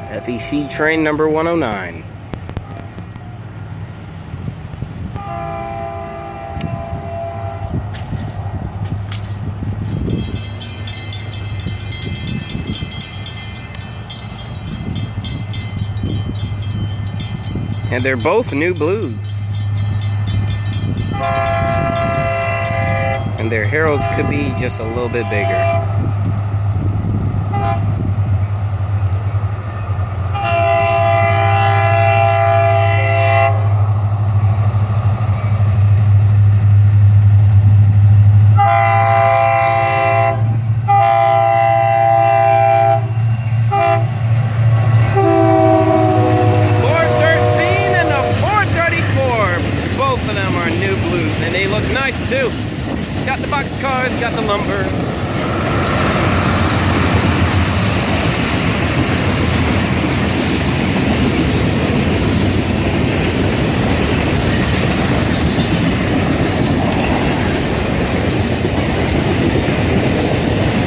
FEC Train number 109. And they're both new blues. And their heralds could be just a little bit bigger. Both of them are new blues, and they look nice too. Got the box cars, got the lumber.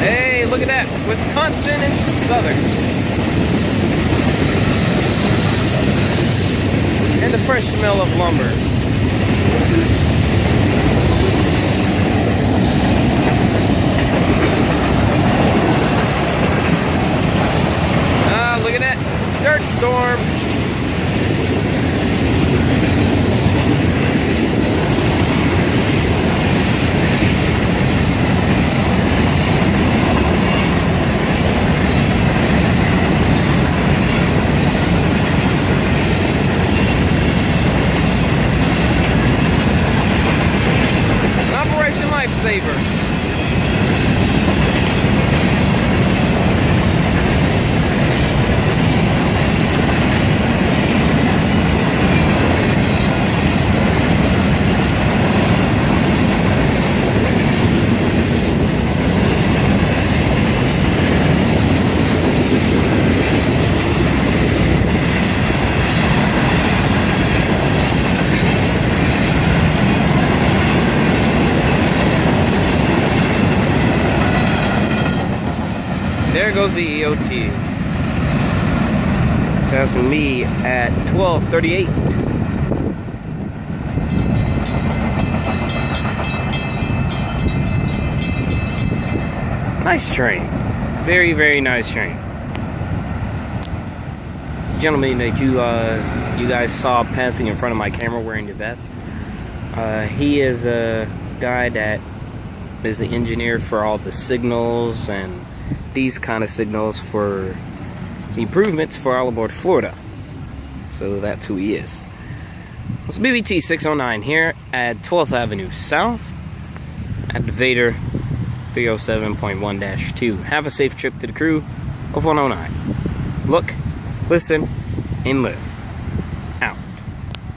Hey, look at that, Wisconsin and Southern. And the fresh smell of lumber. Look at that dirt storm. An Operation Lifesaver. There goes the EOT. Passing me at 12:38. Nice train. Very, very nice train. Gentleman that you guys saw passing in front of my camera wearing the vest. He is a guy that is the engineer for all the signals and these kind of signals for improvements for all aboard Florida. So that's who he is. It's BBT 609 here at 12th Avenue South at the Vader 307.1-2. Have a safe trip to the crew of 109. Look, listen, and live.